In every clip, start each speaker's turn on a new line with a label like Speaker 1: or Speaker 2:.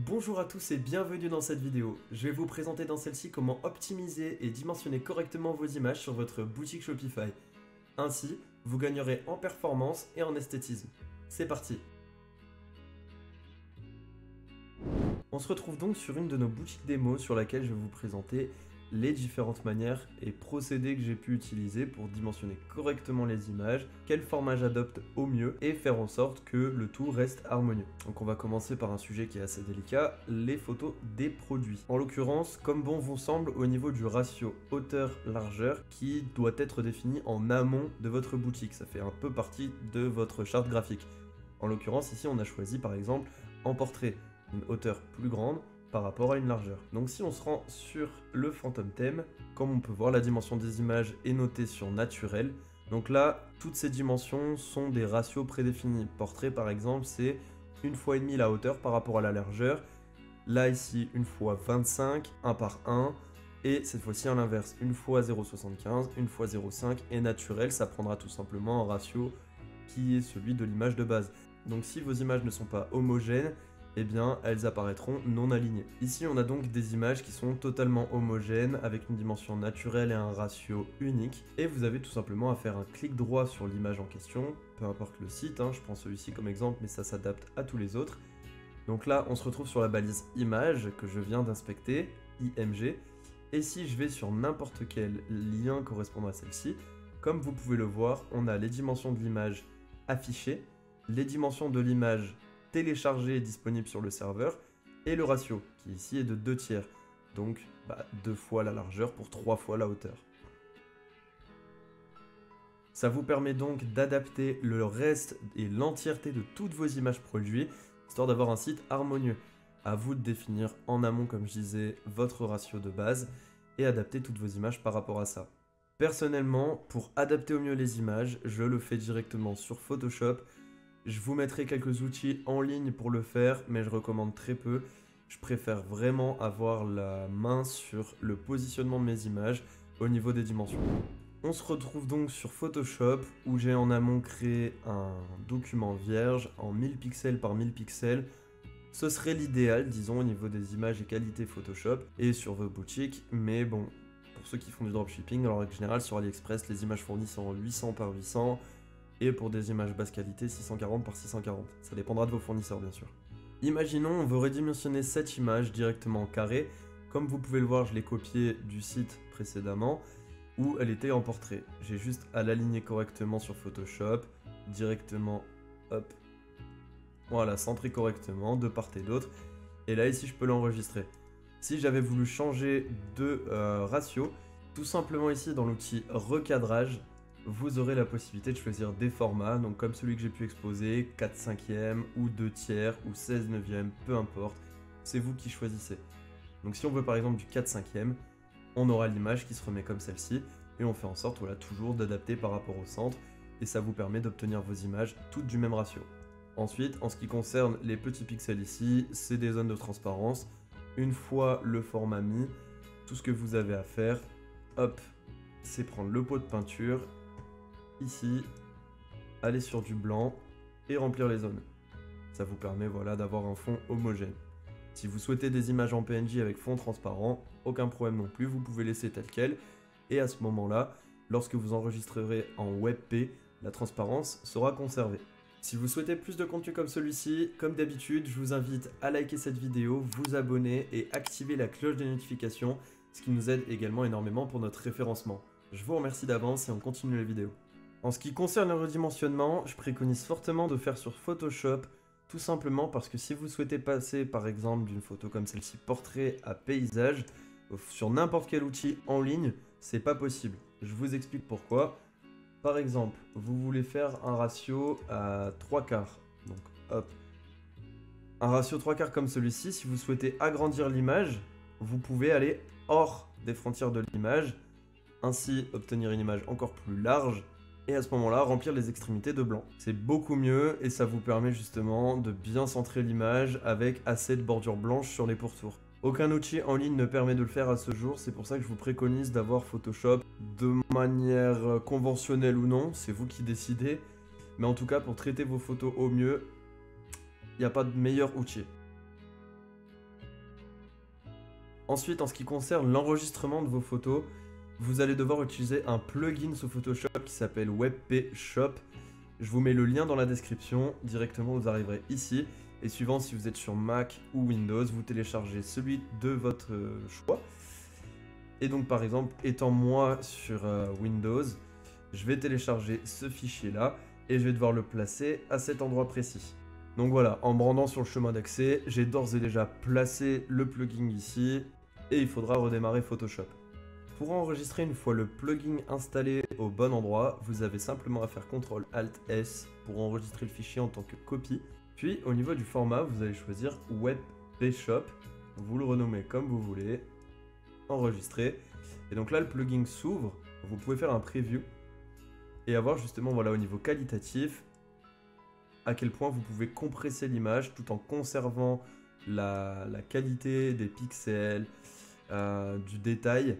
Speaker 1: Bonjour à tous et bienvenue dans cette vidéo. Je vais vous présenter dans celle-ci comment optimiser et dimensionner correctement vos images sur votre boutique Shopify. Ainsi, vous gagnerez en performance et en esthétisme. C'est parti! On se retrouve donc sur une de nos boutiques démo sur laquelle je vais vous présenter les différentes manières et procédés que j'ai pu utiliser pour dimensionner correctement les images, quel format j'adopte au mieux et faire en sorte que le tout reste harmonieux. Donc on va commencer par un sujet qui est assez délicat, les photos des produits. En l'occurrence, comme bon vous semble, au niveau du ratio hauteur-largeur qui doit être défini en amont de votre boutique. Ça fait un peu partie de votre charte graphique. En l'occurrence, ici on a choisi par exemple en portrait une hauteur plus grande par rapport à une largeur. Donc si on se rend sur le Phantom Theme, comme on peut voir, la dimension des images est notée sur naturel. Donc là, toutes ces dimensions sont des ratios prédéfinis. Portrait par exemple, c'est 1,5 fois la hauteur par rapport à la largeur. Là ici, 1 fois 25, 1 par 1. Et cette fois-ci à l'inverse, 1 fois 0,75, 1 fois 0,5 et naturel, ça prendra tout simplement un ratio qui est celui de l'image de base. Donc si vos images ne sont pas homogènes, eh bien, elles apparaîtront non alignées. Ici, on a donc des images qui sont totalement homogènes, avec une dimension naturelle et un ratio unique. Et vous avez tout simplement à faire un clic droit sur l'image en question, peu importe le site, je prends celui-ci comme exemple, mais ça s'adapte à tous les autres. Donc là, on se retrouve sur la balise image que je viens d'inspecter, IMG. Et si je vais sur n'importe quel lien correspondant à celle-ci, comme vous pouvez le voir, on a les dimensions de l'image affichées, les dimensions de l'image téléchargé et disponible sur le serveur, et le ratio, qui ici est de 2/3, donc 2 fois la largeur pour 3 fois la hauteur. Ça vous permet donc d'adapter le reste et l'entièreté de toutes vos images produits, histoire d'avoir un site harmonieux. À vous de définir en amont, comme je disais, votre ratio de base, et adapter toutes vos images par rapport à ça. Personnellement, pour adapter au mieux les images, je le fais directement sur Photoshop. Je vous mettrai quelques outils en ligne pour le faire, mais je recommande très peu. Je préfère vraiment avoir la main sur le positionnement de mes images au niveau des dimensions. On se retrouve donc sur Photoshop où j'ai en amont créé un document vierge en 1000 pixels par 1000 pixels. Ce serait l'idéal, disons, au niveau des images et qualité Photoshop et sur vos boutiques, mais bon, pour ceux qui font du dropshipping, alors en général sur AliExpress, les images fournies sont en 800 par 800. Et pour des images basse qualité, 640 par 640. Ça dépendra de vos fournisseurs, bien sûr. Imaginons, on veut redimensionner cette image directement en carré. Comme vous pouvez le voir, je l'ai copiée du site précédemment, où elle était en portrait. J'ai juste à l'aligner correctement sur Photoshop, directement, hop. Voilà, centré correctement, de part et d'autre. Et là, ici, je peux l'enregistrer. Si j'avais voulu changer de ratio, tout simplement ici, dans l'outil recadrage, vous aurez la possibilité de choisir des formats, donc comme celui que j'ai pu exposer, 4/5 ou 2/3 ou 16/9, peu importe, c'est vous qui choisissez. Donc si on veut par exemple du 4/5, on aura l'image qui se remet comme celle-ci, et on fait en sorte toujours d'adapter par rapport au centre, et ça vous permet d'obtenir vos images toutes du même ratio. Ensuite, en ce qui concerne les petits pixels ici, c'est des zones de transparence. Une fois le format mis, tout ce que vous avez à faire, hop, c'est prendre le pot de peinture, ici, aller sur du blanc et remplir les zones. Ça vous permet d'avoir un fond homogène. Si vous souhaitez des images en PNG avec fond transparent, aucun problème non plus, vous pouvez laisser tel quel. Et à ce moment-là, lorsque vous enregistrerez en WebP, la transparence sera conservée. Si vous souhaitez plus de contenu comme celui-ci, comme d'habitude, je vous invite à liker cette vidéo, vous abonner et activer la cloche des notifications, ce qui nous aide également énormément pour notre référencement. Je vous remercie d'avance et on continue la vidéo. En ce qui concerne le redimensionnement, je préconise fortement de faire sur Photoshop, tout simplement parce que si vous souhaitez passer par exemple d'une photo comme celle-ci, portrait à paysage, sur n'importe quel outil en ligne, c'est pas possible. Je vous explique pourquoi. Par exemple, vous voulez faire un ratio à 3/4, donc hop. Un ratio 3/4 comme celui-ci, si vous souhaitez agrandir l'image, vous pouvez aller hors des frontières de l'image, ainsi obtenir une image encore plus large, et à ce moment-là, remplir les extrémités de blanc. C'est beaucoup mieux et ça vous permet justement de bien centrer l'image avec assez de bordure blanche sur les pourtours. Aucun outil en ligne ne permet de le faire à ce jour, c'est pour ça que je vous préconise d'avoir Photoshop de manière conventionnelle ou non, c'est vous qui décidez. Mais en tout cas, pour traiter vos photos au mieux, il n'y a pas de meilleur outil. Ensuite, en ce qui concerne l'enregistrement de vos photos, vous allez devoir utiliser un plugin sous Photoshop qui s'appelle WebP Shop. Je vous mets le lien dans la description, directement vous arriverez ici. Et suivant si vous êtes sur Mac ou Windows, vous téléchargez celui de votre choix. Et donc par exemple, étant moi sur Windows, je vais télécharger ce fichier là et je vais devoir le placer à cet endroit précis. Donc voilà, en me rendant sur le chemin d'accès, j'ai d'ores et déjà placé le plugin ici et il faudra redémarrer Photoshop. Pour enregistrer une fois le plugin installé au bon endroit, vous avez simplement à faire CTRL-ALT-S pour enregistrer le fichier en tant que copie. Puis au niveau du format, vous allez choisir WebP Shop, vous le renommez comme vous voulez, enregistrer. Et donc là le plugin s'ouvre, vous pouvez faire un preview et avoir justement voilà au niveau qualitatif à quel point vous pouvez compresser l'image tout en conservant la qualité des pixels, du détail.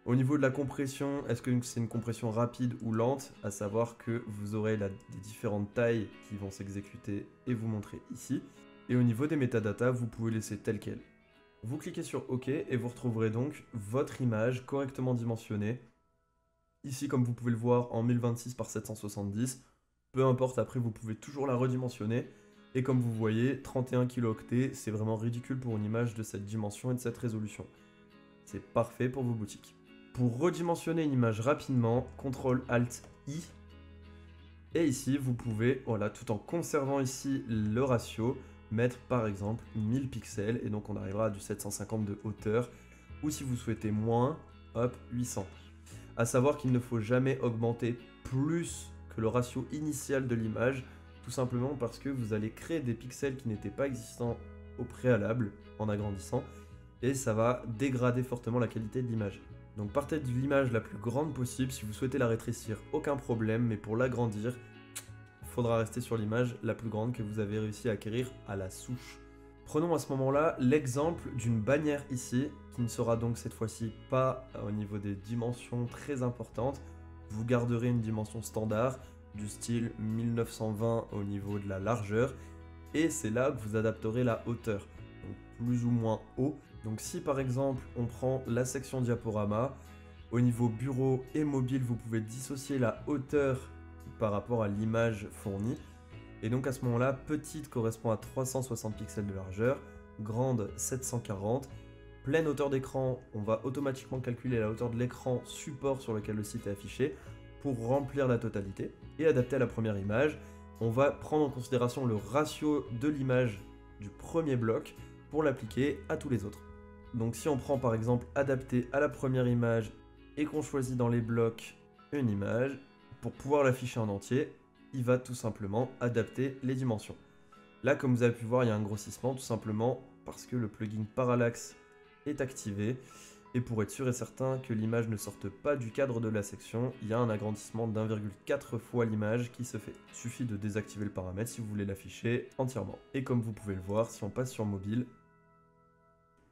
Speaker 1: Au niveau de la compression, est-ce que c'est une compression rapide ou lente? À savoir que vous aurez des différentes tailles qui vont s'exécuter et vous montrer ici. Et au niveau des métadatas, vous pouvez laisser tel quel. Vous cliquez sur OK et vous retrouverez donc votre image correctement dimensionnée. Ici, comme vous pouvez le voir, en 1026 par 770. Peu importe, après vous pouvez toujours la redimensionner. Et comme vous voyez, 31 kilooctets, c'est vraiment ridicule pour une image de cette dimension et de cette résolution. C'est parfait pour vos boutiques. Pour redimensionner une image rapidement, CTRL-ALT-I. Et ici, vous pouvez, voilà, tout en conservant ici le ratio, mettre par exemple 1000 pixels. Et donc on arrivera à du 750 de hauteur. Ou si vous souhaitez moins, hop, 800. À savoir qu'il ne faut jamais augmenter plus que le ratio initial de l'image, tout simplement parce que vous allez créer des pixels qui n'étaient pas existants au préalable en agrandissant. Et ça va dégrader fortement la qualité de l'image. Donc partez de l'image la plus grande possible. Si vous souhaitez la rétrécir, aucun problème, mais pour l'agrandir, il faudra rester sur l'image la plus grande que vous avez réussi à acquérir à la souche. Prenons à ce moment-là l'exemple d'une bannière ici, qui ne sera donc cette fois-ci pas au niveau des dimensions très importantes. Vous garderez une dimension standard du style 1920 au niveau de la largeur, et c'est là que vous adapterez la hauteur, donc plus ou moins haut. Donc si par exemple on prend la section diaporama, au niveau bureau et mobile, vous pouvez dissocier la hauteur par rapport à l'image fournie. Et donc à ce moment-là, petite correspond à 360 pixels de largeur, grande 740. Pleine hauteur d'écran, on va automatiquement calculer la hauteur de l'écran support sur lequel le site est affiché pour remplir la totalité. Et adapté à la première image, on va prendre en considération le ratio de l'image du premier bloc pour l'appliquer à tous les autres. Donc si on prend par exemple adapté à la première image et qu'on choisit dans les blocs une image, pour pouvoir l'afficher en entier, il va tout simplement adapter les dimensions. Là, comme vous avez pu voir, il y a un grossissement tout simplement parce que le plugin Parallax est activé. Et pour être sûr et certain que l'image ne sorte pas du cadre de la section, il y a un agrandissement d'1,4 fois l'image qui se fait. Il suffit de désactiver le paramètre si vous voulez l'afficher entièrement. Et comme vous pouvez le voir, si on passe sur mobile,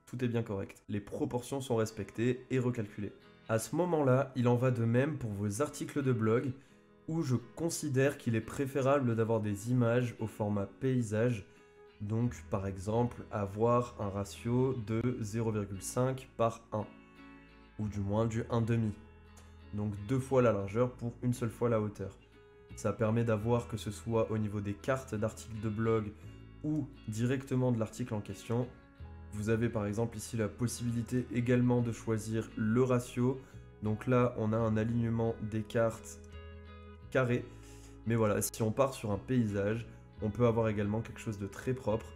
Speaker 1: tout est bien correct. Les proportions sont respectées et recalculées. À ce moment-là, il en va de même pour vos articles de blog, où je considère qu'il est préférable d'avoir des images au format paysage. Donc par exemple avoir un ratio de 0,5 par 1, ou du moins du 1,5. Donc 2 fois la largeur pour une seule fois la hauteur. Ça permet d'avoir, que ce soit au niveau des cartes d'articles de blog ou directement de l'article en question. Vous avez par exemple ici la possibilité également de choisir le ratio. Donc là on a un alignement des cartes carré. Mais voilà, si on part sur un paysage, on peut avoir également quelque chose de très propre.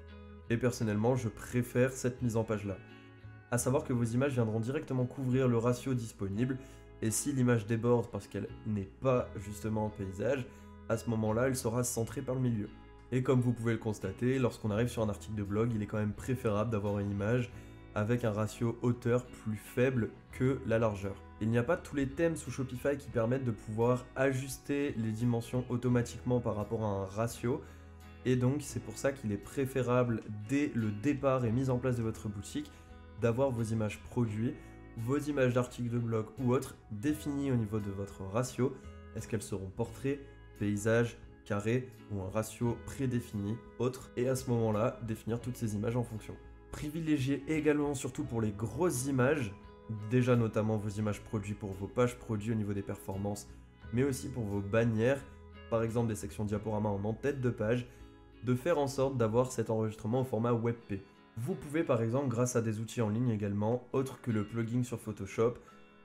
Speaker 1: Et personnellement, je préfère cette mise en page là. A savoir que vos images viendront directement couvrir le ratio disponible. Et si l'image déborde parce qu'elle n'est pas justement en paysage, à ce moment-là, elle sera centrée par le milieu. Et comme vous pouvez le constater, lorsqu'on arrive sur un article de blog, il est quand même préférable d'avoir une image avec un ratio hauteur plus faible que la largeur. Il n'y a pas tous les thèmes sous Shopify qui permettent de pouvoir ajuster les dimensions automatiquement par rapport à un ratio. Et donc c'est pour ça qu'il est préférable dès le départ et mise en place de votre boutique d'avoir vos images produits, vos images d'articles de blog ou autres définies au niveau de votre ratio. Est-ce qu'elles seront portraits, paysages, carrés ou un ratio prédéfini autre, et à ce moment-là définir toutes ces images en fonction. Privilégiez également, surtout pour les grosses images, déjà notamment vos images produits pour vos pages produits au niveau des performances, mais aussi pour vos bannières, par exemple des sections diaporama en en-tête de page, de faire en sorte d'avoir cet enregistrement au format WebP. Vous pouvez par exemple, grâce à des outils en ligne également, autres que le plugin sur Photoshop,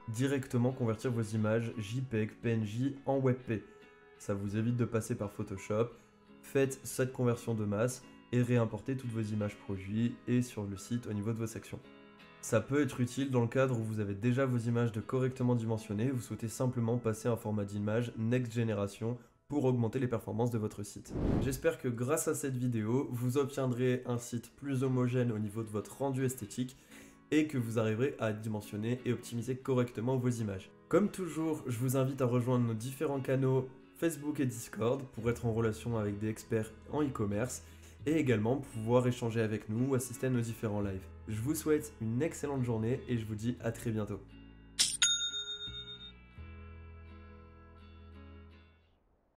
Speaker 1: directement convertir vos images JPEG, PNG en WebP. Ça vous évite de passer par Photoshop, faites cette conversion de masse et réimportez toutes vos images produits et sur le site au niveau de vos sections. Ça peut être utile dans le cadre où vous avez déjà vos images correctement dimensionnées et vous souhaitez simplement passer à un format d'image Next Generation pour augmenter les performances de votre site. J'espère que grâce à cette vidéo, vous obtiendrez un site plus homogène au niveau de votre rendu esthétique et que vous arriverez à dimensionner et optimiser correctement vos images. Comme toujours, je vous invite à rejoindre nos différents canaux Facebook et Discord pour être en relation avec des experts en e-commerce et également pouvoir échanger avec nous ou assister à nos différents lives. Je vous souhaite une excellente journée et je vous dis à très bientôt.